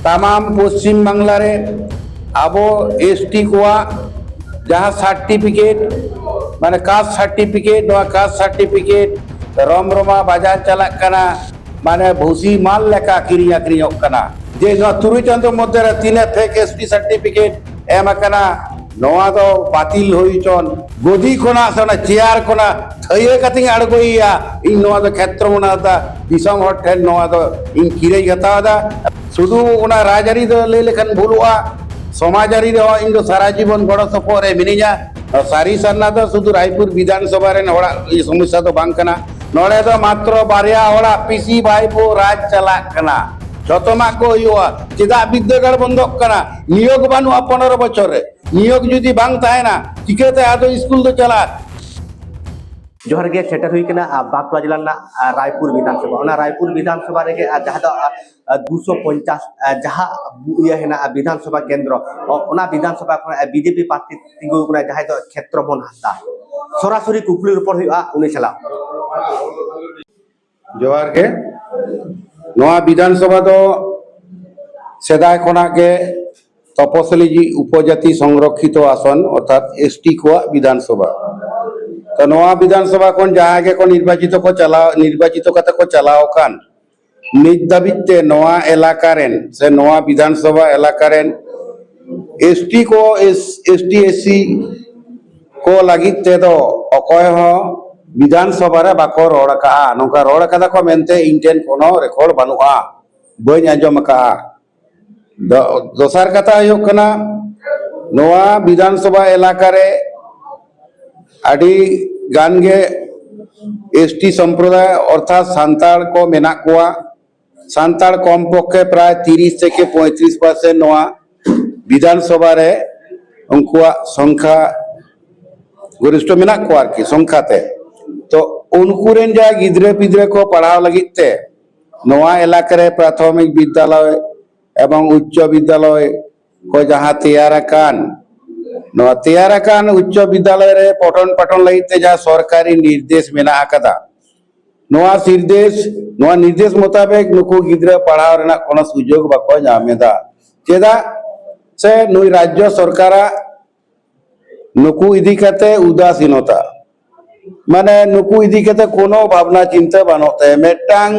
तमाम पश्चिम बांगला रे आबो एसटी कोआ जहाँ सर्टिफिकेट माने कास्ट सर्टिफिकेट रम रमा बाजार चला कना माने भूसी माल लेका किरी आक्रियोग कना जे नो तुरुई चंदो मध्य रे तीने फेक एसटी सर्टिफिकेट एम कना नोआ दो बातिल होई चोन गोदी कोना सना चेयर कोना थये कतिंग अड़गोइया इन नोआ दो क्षेत्र मोना दा दिसम हट ठेन नोआ दो इन किरे गता दा सुदु उना राजारी दो ले लेखन भूलुआ समाजारी दो इन दो सारा जीवन गड़ो सपोरे मिनिजा सारी सरना दो सुदु रायपुर विधानसभा रे नोड़ा ये समस्या दो बांग कना नोड़े दो मात्र बारिया ओड़ा पीसी भाईपो राज चला कना जतमा को हुआ चेदा विद्यागार बंधक कना नियोग बानु 15 बछर रे नियोग जुदी बांग ताहेना चिकेते आदो स्कूल दो चला जोहर गे सेटर हुई कना बागवा जिला ना रायपुर विधानसभा ओना रायपुर विधानसभा रे जहाँ दो 250 जहाँ ये है ना विधानसभा केंद्र ओना विधानसभा बीजेपी पार्टी तिगु कना जहाँ दो क्षेत्र बन हासा सरासरी कुकली ऊपर हुआ उन्हें चला जोहर के नोआ विधानसभा दो सेदाय खोना के तपसली जी उपजाति संरक्षित आसन अर्थात एसटी को विधानसभा तो नोआ विधानसभा कोन जहाँ के को निर्वाचित को चलाओ कान निज दाबिते नोआ एलाका रेन से नोआ विधानसभा एलाका रेन एसटी एससी को लगित ते दो अकय हो विधानसभा रे बाको रोड़ का नोका रोड़ का को मेनते इंटेन कोनो रेकॉर्ड बानुआ बइन आंजम का दोसर कथा हुयो कना नोआ विधानसभा एलाका रे आदि गान गे एसटी संप्रदाय अर्थात सांताड़ को मेना कोआ सांताड़ कम पक्षे प्राय 30 থেকে 35% नोआ विधानसभा रे उनकुआ संख्या गरिष्ठ मेना को आरकी संख्याते तो उनको रेन जा गिद्रे पिद्रे को पढ़ाव लगिते नोआ इलाका रे प्राथमिक विद्यालय एवं उच्च विद्यालय को जहाँ तैयार कान नोआ तैयार कान उच्च विद्यालय रे पठन पाठन लगिते जा सरकारी निर्देश मेना आकदा नोआ निर्देश मुताबिक नुकु गिद्रे पढ़ाव रेना कोनो सुजोग बाको नामेदा चेदा से नुई राज्य सरकार नुकु इदी कते उदासीनता माने नुकु इदी कते कोनो भावना चिंता बानोते मेटांग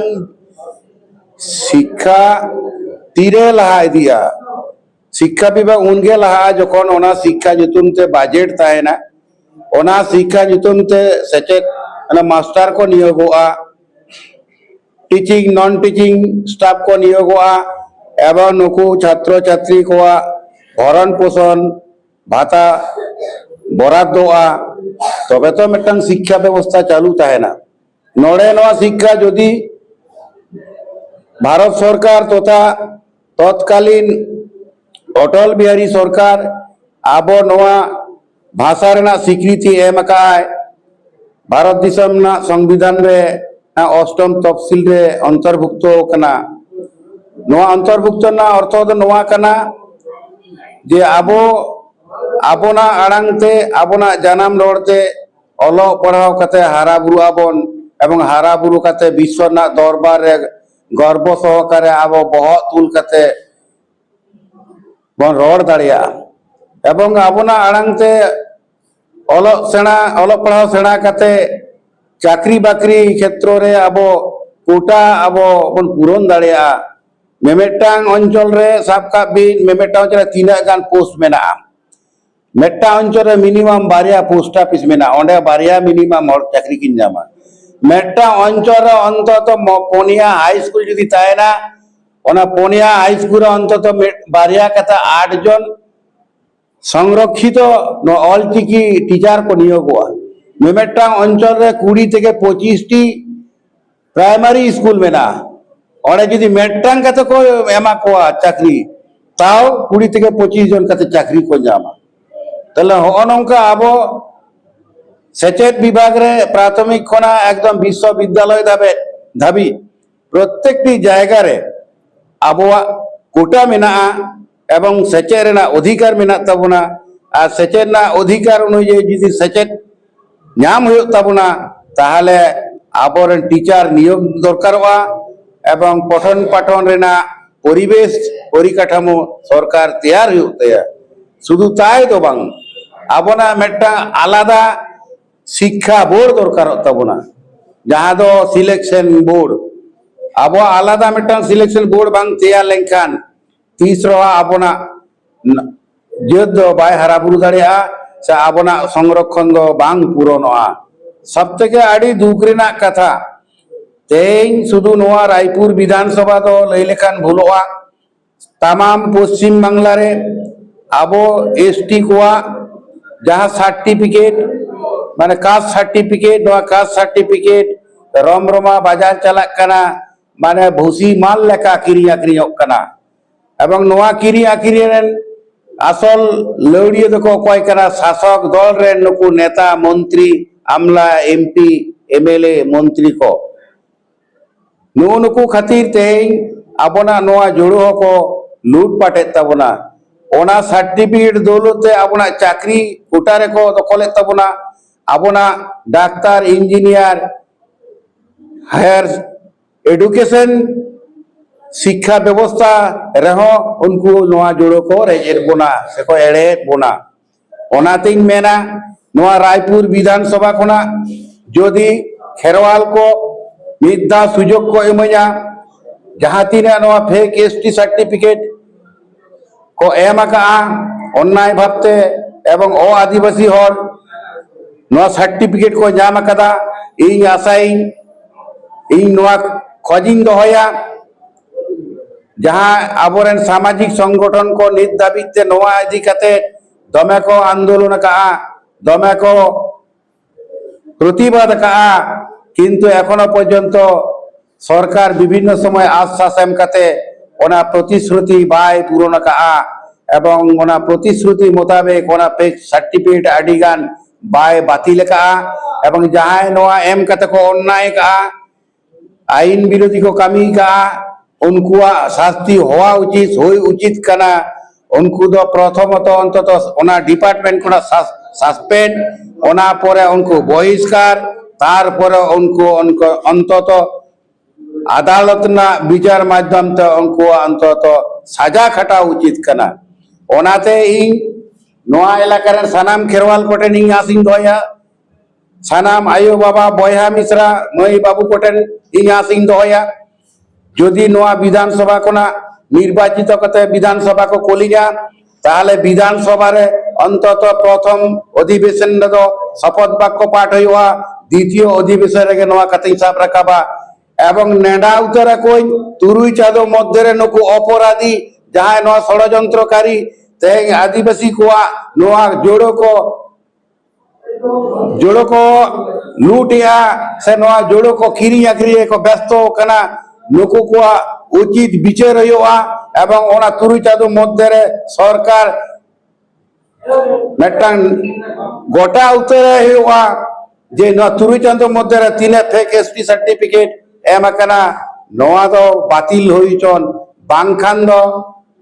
शिक्षा तीरे लहा दिया शिक्षा विभाग उनगे लहा जखन ओना शिक्षा जुतुम ते बजेट ताहेना ओना शिक्षा जुतुम ते सेचेत मास्टर को नियोगोआ टीचिंग नॉन टीचिंग स्टाफ को नियोगोआ एवं नुकु छात्र छात्री को भरण पोषण भाता बरादोआ तबे तो मिटन शिक्षा व्यवस्था चालू ताहेना नोड़े नवा शिक्षा जदि भारत सरकार तथा तत्कालीन अटल बिहारी सरकार आबो नवा भाषा रेना स्वीकृति एम काय भारत दिसम ना संविधान रे अष्टम तफसिल रे अंतर्भुक्त कना नवा अंतर्भुक्त ना अर्थ दो नवा कना जे आबो आबोना आड़ांगते आबोना जनाम रोड़ते अलो पढ़ाव कते हारा बुरु आबोन एवं हारा बुरु कते विश्वना दरबार रे गर्व सहकारे आबो बहत तुल कते बन रोड़ दाड़िया एवं आबोना आड़ांगते अलो पढ़ाव सेना कते चाकरी बाकरी क्षेत्र रे आबो कोटा आबो बन पूरण दाड़िया मेमेटांग अंचल रे साब का बिन मेमेटांग चला तीना गान पोस्ट मेना मेटा अंचल रे मिनिमम बारिया पोस्ट ऑफिस मेना ओंडे बारिया मिनिमम और चाकरी किन जामा मेटा अंचल रे अंतत पोनिया हाई स्कूल जुदी ताहेना ओना पोनिया हाई स्कूल अंतत बारिया कथा 8 जन संरक्षित ऑल चिकी टीचर को नियोगोआ मेमेटा अंचल रे 20 থেকে 25 टी प्राइमरी स्कूल मेना ओंडे जुदी मेटांग कथा को एमा को चाकरी ताओ 20 থেকে 25 जन कथा चाकरी को जामा तले नौका अब सेचेत विभाग रे प्राथमिक खोना एकदम विश्वविद्यालय धाबी प्रत्येक जायगा रे आबोआ कोटा मेना एवं सेचेत रेना अधिकार मेना तबना आ सेचेत ना अधिकार अनुयायी जुदी सेचेत नाम हुयो तबना ताहले आबोरेन टीचर नियोग दरकारवा एवं पठन पाठन रेना পরিবেশ পরিকাঠামো সরকার তৈয়ার ᱦᱩᱭᱩᱜ ᱛᱟᱭᱟ শুধু তাই তো বাং আবনা মেটা আলাদা শিক্ষা বোর্ড দরকারᱚᱜ ᱛᱟᱵᱚᱱᱟ ᱡᱟᱦᱟᱸ ᱫᱚ সিলেকশন বোর্ড ᱟᱵᱚ আলাদা মেটা সিলেকশন বোর্ড বাং তৈয়ার লেᱱᱠᱷᱟᱱ ᱛᱤᱥᱨᱚ ᱟᱵᱚᱱᱟ ᱡᱟᱹᱛ ᱫᱚ ᱵᱟᱭ ᱦᱟᱨᱟ ᱵᱩᱨᱩ ᱫᱟᱲᱮᱭᱟᱜᱼᱟ ᱥᱮ ᱟᱵᱚᱱᱟᱜ ᱥᱚᱝᱨᱚᱠᱷᱚᱱ ᱫᱚ ᱵᱟᱝ ᱯᱩᱨᱚᱱᱚᱜᱼᱟ ᱥᱚᱵᱛᱷᱮᱠᱮ ᱟᱹᱰᱤ ᱫᱩᱠ ᱨᱮᱱᱟᱜ ᱠᱟᱛᱷᱟ तेईन शुद्ध नोआ रायपुर विधानसभा तो लई लेखान भूलोआ तमाम पश्चिम बांगला रे आबो एसटी कोआ जहाँ सर्टिफिकेट माने कास्ट सर्टिफिकेट नोआ कास्ट सर्टिफिकेट रमरमा बाजार चला कना माने भूसी माल लेका किरी आक्रियोग कना एवं नोआ किरी आक्रियन आसल लौड़िया दको कोई कना शासक दल रे नुकु नेता मंत्री आमला एमपी एमएलए मंत्री को नुकु खातिर तेईन आबोना नोआ जोड़ो को लूट पाटे तबना ओना सर्टिफिकेट दौलते आबोना चाकरी कोटारे को दखले तबना आबोना डाक्तार इंजीनियर हायर एडुकेशन शिक्षा व्यवस्था रहो उनको नोआ जोड़ो को रेजेर बोना से को एड़े बोना ओना तीन मेना नोआ रायपुर विधानसभा कोना जोदी खेरवाल को मिद्दा सुजोग को इमया जहाँ तीना नोआ फेक एसटी सर्टिफिकेट को एम आका अन्याय भावते एवं ओ आदिवासी हर नोआ सर्टिफिकेट को जाम आकादा इन आशाई इन नोआ खोजिंग दोहया जहाँ आबोरेन सामाजिक संगठन को नित दाबिते नोआ इदी कते दमे को आंदोलन का दमे को प्रतिबाद का किंतु एखोनो पर्यन्त सरकार विभिन्न समय आश्वास एम कते ओना प्रतिश्रुति बाय पूरण का एवं ओना प्रतिश्रुति मुताबिक ओना फेक सर्टिफिकेट आडिगान बाय बातिल का एवं जहां नोआ एम कते को अन्याय का आईन विरोधी को कमी का उनको शास्ति होवा उचित कना उनको दो प्रथमत अंतत ओना डिपार्टमेंट को सस्पेंड ओना परे उनको बहिष्कार तार पर उनको अंतत अदालत ना विचार माध्यम ते उनको अंतत सजा खटा उचित कना ओनाते इन नोआ इलाका रे सानाम खेरवाल कोटेन इन आसिंग दोया सानाम आयो बाबा बयहा मिश्रा मई बाबू कोटेन इन आसिंग दोया যদি নোয়া বিধানসভা কোনা নির্বাচিত কতে বিধানসভা को কোলিয়া তাহলে বিধানসভারে অন্তত প্রথম অধিবেশন রে শপথ বাক্য পাঠ হইয়া দ্বিতীয় অধিবেশন রে নোয়া কতে হিসাব রাখাবা এবং নেডা উতরা কই তুরুই চাঁদো মধ্যে নকু অপরাধী যাহাই নোয়া ষড়যন্ত্রকারী তে আদিবাসী কোয়া নোয়া जोड़ो को लूटिया से नोआ जोड़ो को खीरी आखरी को व्यस्त कना नुकु को उचित विचार हुआ एवं ओना तुरुई चादो मध्य रे सरकार मेटांग गोटा उतरे हुआ जे न तुरुई चादो मध्य रे तीने फेक एसटी सर्टिफिकेट एम कना नोआ दो बातिल होई चन बांखान दो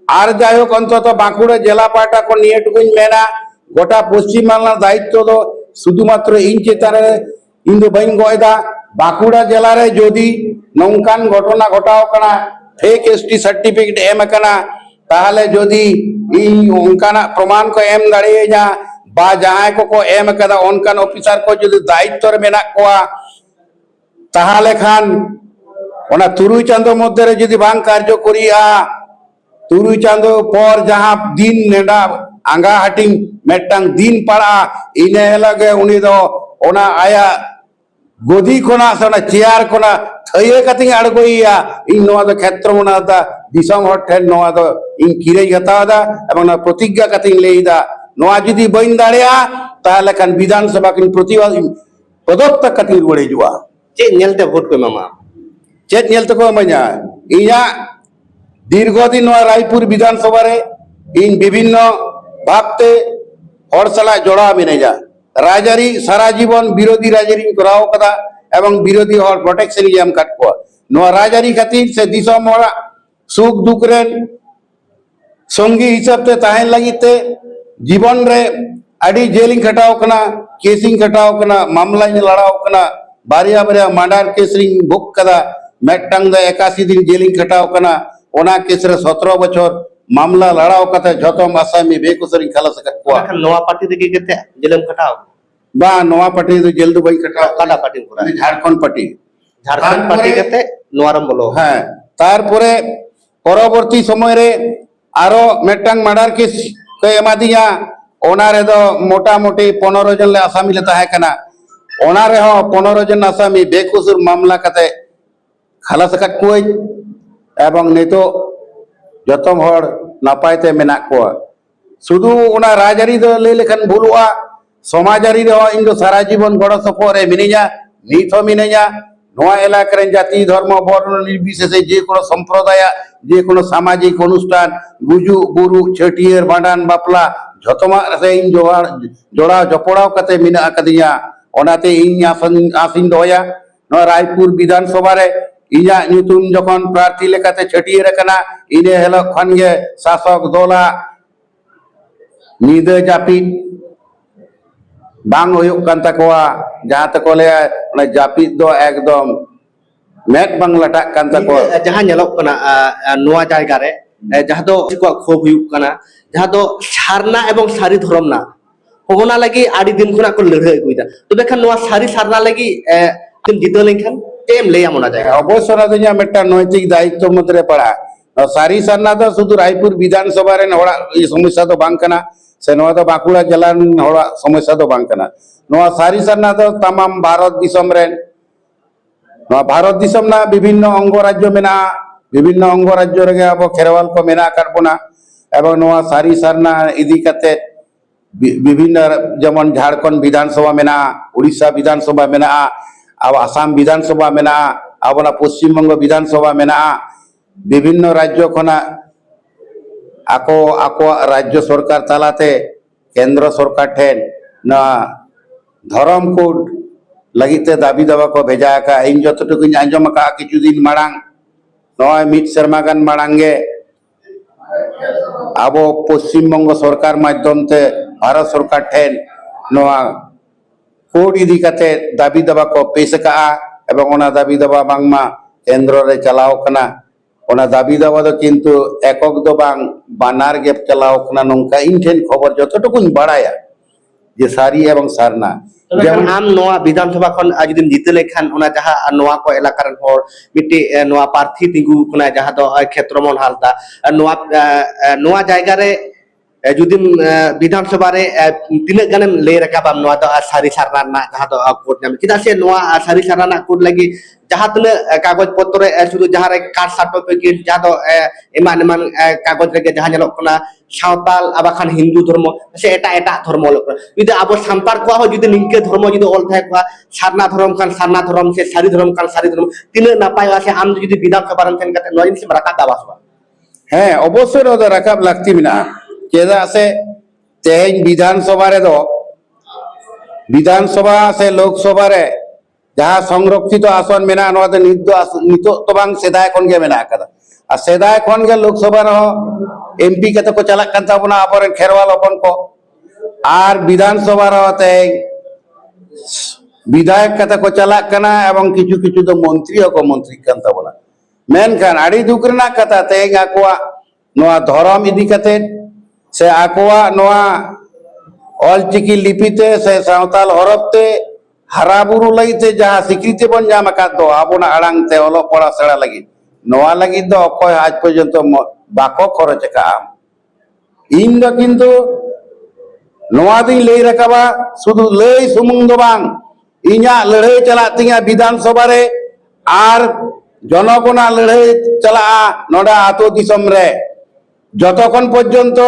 आर जायक अंतत बांकुड़ा जिला पाटा को निये टुकुन मेना गोटा पश्चिम बांगला दायित्व दो शुधुमात्र इन चेतान इन दो बइन गयदा बांकुड़ा जिला रे जोदी नौकान घटना घटाव कना फेक एसटी सर्टिफिकेट एम कना ताहले जोदी इन उनकाना प्रमाण को एम दाड़ेया बा जहां को एम कदा उनकान ऑफिसर को जोदी दायित्व रे मेना कोआ ताहले खान ओना तुरुई चांदो मध्य रे जोदी बांग कार्य करिया तुरुई चांदो पर जहां दिन नेडा आंगा हाटिंग मेटांग दिन पड़ा इने लगे उनी दो ओना आया गोदी कोना सना चेयर कोना थये कतिंग अड़गोइया इन नोआ दो क्षेत्र मोना दा दिसम हट ठेन नोआ दो इन किरे हतादा एवं ना प्रतिज्ञा कतिंग लेइदा नोआ जुदी बइन दाड़ेया ताहले खान विधानसभा किन प्रतिवाद पदोत्त कतिंग रुड़े जुआ चे नेलते भोट को मामा चेत नेलते को मजा इया दीर्घदिन नोआ रायपुर विधानसभा रे इन विभिन्न भावते हर सला जोड़ा मिनेजा राजारी सारा जीवन विरोधी राजारी कराव कदा एवं विरोधी हर प्रोटेक्शन एम काट को नोआ राजारी खातिर से दिसम हरा सुख दुख रेन संगी हिसाब ते ताहेन लागिते जीवन रे आडी जेलिंग खटाव कना केसिंग खटाव कना मामला लड़ाव कना बारिया बारिया मांडार केसरिंग बुक कदा मेटंग द 81 दिन जेलिंग खटाव कना ओना केस रे 17 बछर मामला लड़ाव कते जतम आसामी बेकुसरी खालास का कोआ ᱚᱱᱟ ᱠᱷᱟᱱ ᱱᱚᱣᱟ ᱯᱟর্টি ᱨᱮᱜᱮ ᱠᱟᱛᱮ ᱡᱮᱞᱮᱢ ᱠᱷᱟᱴᱟᱣ बा नवा पार्टी तो जेल दो बाई कटा ᱚᱠᱟᱴᱟᱜ ᱯᱟর্টি ᱠᱚᱨᱟᱣ झारखंड पार्टी ঝাড়খণ্ড পার্টি ᱠᱟᱛᱮ ᱱᱚᱣᱟ ᱨᱮᱢ ᱵᱚᱞᱚ হ্যাঁ তারপরে পরবর্তী সময় রে আরো মেটাং মার্ডার কেস কে এমাদিয়া ওনারে তো মোটামুটি 15 জন লে আসামি লে তাহে কানা ওনারে হ 15 জন আসামি বেকুসুর মামলা কাতে খালাস কাট কই এবং নিতো যতম হড় নাপাইতে মেনা কোয়া শুধু ওনা রাজারি দ লে লেখান ভুলুয়া সমাজারি রে ইন দো সারা জীবন বড় সফরে মিনিয়া নিথ মিনিয়া নোয়া এলাকার জাতি ধর্ম বর্ণ নির্বিশেষে যে কোনো সম্প্রদায় যে কোনো সামাজিক অনুষ্ঠান গুজু গুরু ছটিয়ের বাঁডান বাপলা যতমা ইন জোড়া জপড়াও কাতে মিনা আকাদিয়া ওনাতে ইন আসিন দয়া নোয়া রায়পুর বিধানসভা রে ইয়া নিতুম যখন প্রার্থী লেখাতে ছটিয়ে রাখনা ইনে হেল খনগে শাসক দলা নিদে জাপিত बांग होयुक कान तकवा जहां तक ले ओना जापिद दो एकदम मेट बांग लटाक कान तकवा ᱡᱟᱦᱟᱸ ᱧᱮᱞᱚᱜ ᱠᱟᱱᱟ ᱱᱚᱣᱟ ᱡᱟᱭᱜᱟ ᱨᱮ ᱡᱟᱦᱟᱸ ᱫᱚ ᱠᱚᱣᱟᱜ ᱠᱷᱚᱵ ᱦᱩᱭᱩᱜ ᱠᱟᱱᱟ ᱡᱟᱦᱟᱸ ᱫᱚ ᱥᱟᱨᱱᱟ ᱮᱵᱚᱝ ᱥᱟᱨᱤ ᱫᱷᱚᱨᱚᱢ ᱱᱟ ᱚᱱᱟ ᱞᱟᱹᱜᱤᱫ ᱟᱹᱰᱤ ᱫᱤᱱ ᱠᱷᱚᱱᱟᱜ ᱠᱚ ᱞᱟᱹᱲᱦᱟᱹᱭ ᱟᱹᱜᱩᱭᱮᱫᱟ ᱛᱚᱵᱮ ᱠᱷᱟᱱ ᱱᱚᱣᱟ ᱥᱟᱨᱤ ᱥᱟᱨᱱᱟ ᱞᱟᱹᱜᱤᱫ ᱛᱤᱢ ᱡᱤᱛᱟᱹᱣ ᱞᱮᱱᱠᱷᱟन ᱪᱮᱫ ᱮᱢ ᱞᱟᱹᱭᱟᱢ ᱚᱱᱟ ᱡᱟᱭᱜᱟ অবশ্য না দুনিয়া মেটা নৈতিক দায়িত্ব মধ্যে পড়া সারি সারনা তো শুধু রায়পুর বিধানসভা রেন হড়া এই সমস্যা তো বাং কানা সে নোয়া তো বাঁকুড়া জেলার হড়া সমস্যা তো বাং কানা নোয়া সারি সারনা তো तमाम ভারত দিশম রেন নোয়া ভারত দিশম না বিভিন্ন অঙ্গরাজ্য মেনা বিভিন্ন অঙ্গরাজ্য রেগে আবো খেরওয়াল কো মেনা কাটবনা এবং নোয়া সারি সারনা ইদি কাতে বিভিন্ন যেমন ঝাড়খণ্ড বিধানসভা মেনা উড়িষ্যা বিধানসভা মেনা अब आसाम विधानसभा मेना अपना पश्चिम बंग विधानसभा मेना विभिन्न राज्य खना आको आको राज्य सरकार तालाते केंद्र सरकार ठेन ना धर्म कोड लगिते दाबी दावा को भेजा का इन जतटुकुन आंजम का किछु दिन माड़ांग नय मिट शर्मा गान माड़ांगे आबो पश्चिम बंग सरकार माध्यम ते भारत सरकार ठेन नवा कोड इदी काते दाबी दावा को पेश का एवं ओना दाबी दावा बांगमा केंद्र रे चलाव कना ओना दाबी दावा दो किंतु एकक दो बांग बानार गेप चलाव कना नोंका इन ठेन खबर जतटुकुन बाड़ाया जे सारी एवं सारना ᱛᱚᱵᱮ ᱠᱷᱟᱱ ᱟᱢ ᱱᱚᱣᱟ ᱵᱤᱫᱷᱟᱱᱥᱚᱵᱷᱟ ᱠᱷᱚᱱ ᱡᱩᱫᱤᱢ ᱡᱤᱛᱟᱹ ᱞᱮᱠᱷᱟᱱ ᱚᱱᱟ ᱡᱟᱦᱟᱸ ᱱᱚᱣᱟ ᱠᱚ ᱮᱞᱟᱠᱟ ᱨᱮᱱ ᱦᱚᱲ ᱢᱤᱫᱴᱤᱡ ᱱᱚᱣᱟ ᱯᱟᱨᱛᱷᱤ ᱛᱤᱸᱜᱩ ᱠᱟᱱᱟ ᱡᱟᱦᱟᱸ ᱫᱚ ᱠᱷᱮᱛᱨᱚᱢᱚᱱ ᱦᱟᱸᱥᱫᱟ ᱱᱚᱣᱟ ᱡᱟᱭᱜᱟ ᱨᱮ जुदिम विधानसभा रे तीना गानेम ले रकाबाम नोआ दो सारी सारना ना जहां दो कोड नाम किदा से नोआ सारी सारना ना कोड लगी जहां तने कागज पत्र रे शुद्ध जहां रे कार्ड सर्टिफिकेट जहां दो एमान एमान कागज रे जहां नेलो कना सावताल आबाखान हिंदू धर्म से एटा एटा धर्म लोक जुदि आबो सांतार को हो जुदि निंके धर्म जुदि ऑल थाय को सारना धर्म खान सारना धर्म से सारी धर्म खान सारी धर्म तीना नापाय से आम जुदि विधानसभा रन थेन कते नोइन से राका दाबासबा है अवश्य रो राकाब लागती बिना केदा से तेज विधानसभा रे दो विधानसभा से लोकसभा रे जहां संरक्षित आसन मेना नोआ दे नितो तो बांग सेदाय कोन गे मेना कदा आ सेदाय कोन गे लोकसभा रो एमपी के तो को चला कांता बना आपर खेरवाल अपन को आर विधानसभा रो ते विधायक कते को चला कना एवं किछु किछु तो मंत्री को मंत्री कांता बना मेन खान आड़ी दुकरना कथा ते आकोआ नोआ धर्म इदी कते से आकोआ नोआ ऑलचिकी लिपिते से सावताल हरफते हराबुरु लगिते जहां स्वीकृति बन जाम का दो आबोना आड़ांगते ओलो पड़ा सेड़ा लगी नोआ लगी दो अकय आज पर्यंत बाको खरच का इन दो किंतु नोआ दिन लई रकाबा शुधु लई सुमुंग दो बांग इन्या लड़ाई चला तिया विधानसभा रे आर जनगणना लड़ाई चला नोडा आतो दिसम रे যতক্ষণ পর্যন্ত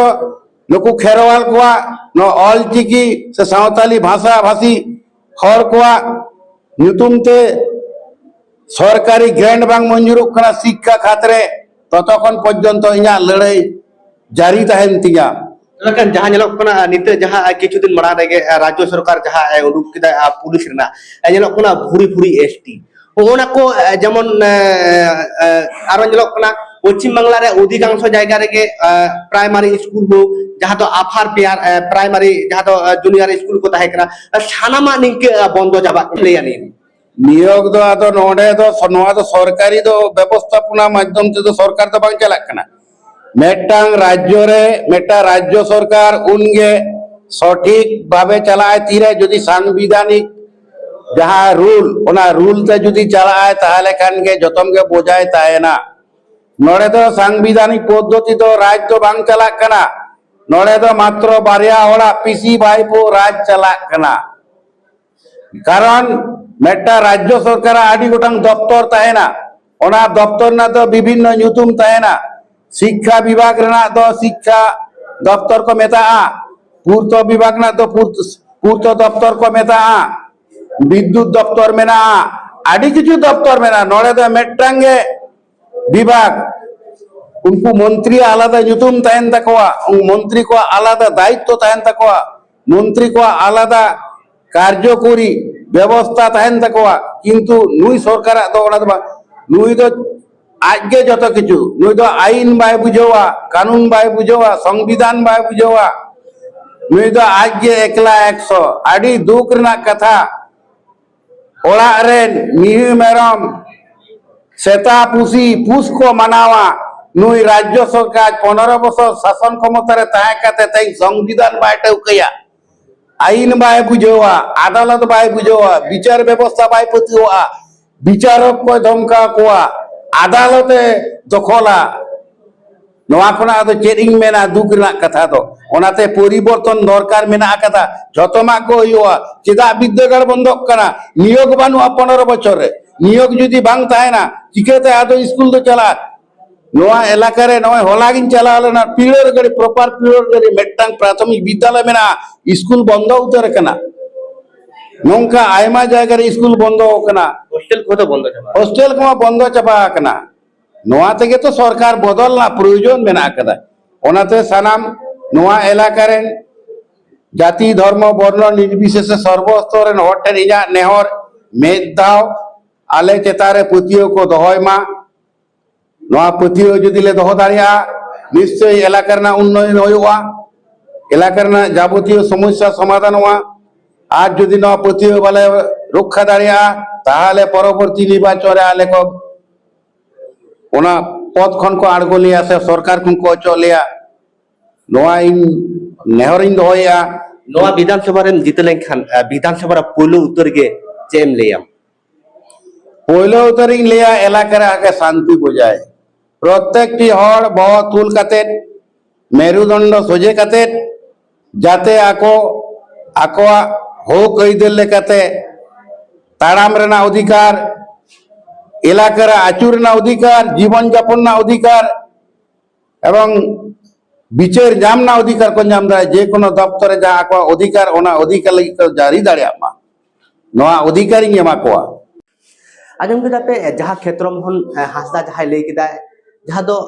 নুকু খেরওয়াল কোয়া ন অলচিকি সে সাঁওতালি ভাষা ভাষী হর কোয়া নিতুমতে সরকারি গ্র্যান্ড বাং মঞ্জুরুক খানা শিক্ষা খাতরে ততক্ষণ পর্যন্ত ইয়া লড়াই জারি তাহেন তিয়া लेकिन जहां नेलोक कना निते जहां किछु दिन मरा रेगे राज्य सरकार जहां उडुक किदा पुलिस रना नेलोक कना भुरी भुरी एसटी ओना को जेमन आरो नेलोक कना पश्चिम बांगला रे अधिकांश जायगा रे प्राइमरी स्कूल हो जहां तो आफार पेयर प्राइमरी जहां तो जूनियर स्कूल को ताहे कना सानामा निके बंद जाबा लेयानी नियोग दो आदो नोडे दो नोआ दो सरकारी दो व्यवस्थापना माध्यम से दो सरकार दो बांग चलाक कना मेटांग राज्य रे मेटा राज्य सरकार उनगे सठिक भावे चलाए तीरे यदि संविधानिक जहाँ रूल ओना रूल ते यदि चलाए ताहले खान के जतम के बोझाए ताहेना नोड़े दो संविधानिक पद्धति दो राज दो बांग चलाक कना नोड़े दो मात्र बारिया होड़ा पीसी भाईपो राज चलाक कना कारण मेटा राज्य सरकार आदि गोटांग दफ्तर ताहेना ओना दफ्तर ना तो विभिन्न ᱧᱩᱛᱩᱢ ताहेना शिक्षा विभाग रेना तो शिक्षा दफ्तर को मेताआ पूर्त विभाग ना तो पूर्त दफ्तर को मेताआ विद्युत दफ्तर मेना आदि किछु दफ्तर मेना नोड़े दो मेटांगे विभाग उनको मंत्री आलादा ᱧᱩᱛᱩᱢ ताहेन तकवा मंत्री को आलादा दायित्व ताहेन तकवा मंत्री को आलादा कार्यकरी व्यवस्था ताहेन तकवा किंतु नुई सरकार दो ओना दो नुई दो आगे जत किछु नुई दो आईन बाय बुझवा कानून बाय बुझवा संविधान बाय बुझवा नुई दो आगे एकला 100 आडी दुख रना कथा ओड़ा रेन मिहु मेरम सेता पुसी पुस को मनावा नुई राज्य सरकार 15 बछर शासन क्षमता रे ताहे काते तई संविधान बाय टौकया आईन बाय बुझवा आदालत बाय बुझवा विचार व्यवस्था बाय पतिवा विचारक को धमका कोआ आदालते दखला नोआ खना दो चेरिंग मेना दुख रना कथा दो ओनाते परिवर्तन दरकार मेना कथा जतमा को हुआ चेदा विद्यागार बंदक कना नियोग बानुआ 15 बछर रे नियोग जुदी बांग ताहेना चिकेते आदो स्कूल दो चला नोआ एलाका रे नोय होलागिन चला लेना पीड़र गड़ी प्रॉपर पीड़र गड़ी मेटांग प्राथमिक विद्यालय मेना स्कूल बंद उतर कना नोंका आयमा जायगा रे स्कूल बंद कना हॉस्टेल को तो बंद चबा हॉस्टेल को बंद चबा कना नोआ तेगे तो सरकार बदलना प्रयोजन मेना कदा ओनाते सनाम नोआ एलाका रे जाति धर्म वर्ण निर्विशेष सर्वस्तर रे हॉटेल इजा नेहर मेदाव आले चेतारे पुतियो को दोहयमा नोआ पुतियो जदि ले दोह दाड़िया निश्चय एलाका रना उन्नयन होयुआ एलाका रना जाबतीय समस्या समाधान हुआ आज जदि नोआ पुतियो वाले रक्षा दाड़िया ताहले परवर्ती निर्वाचन रे आले को ओना पद खन को आड़गो लिया से सरकार खन को अचो लिया नोआ इन नेहरिन दोहया नोआ विधानसभा रे जितलें खान विधानसभा रा पुलु उतर के चेम लेयम पहले उतरिंग लिया एलाका रे आगे शांति बजाय प्रत्येकटी हर बह तुल काते मेरुदंड सोजे काते जाते आको आकोआ हो कई दिल लेकाते ताड़ाम रेना अधिकार एलाका रे आचुर ना अधिकार जीवन यापन ना अधिकार एवं विचार जाम ना अधिकार को जाम दा जे कोनो दफ्तर जा आको अधिकार ओना अधिकार लगी को जारी दाड़िया मा नोआ अधिकारी एमा कोआ आजम के जाते जहाँ क्षेत्र मोहन हासदा जहाँ ले किदा जहाँ दो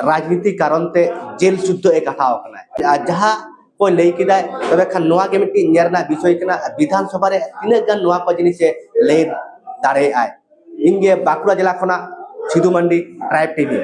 राजनीति कारण ते जेल शुद्ध एक हटाव कना जहाँ को ले किदा तबे खान नोआ के मिट्टी नियरना विषय कना विधानसभा रे तिने गन नोआ को जिनिस ले दाड़े आय इनगे बाकुड़ा जिला खना सिधु मंडी ट्राइब टीवी।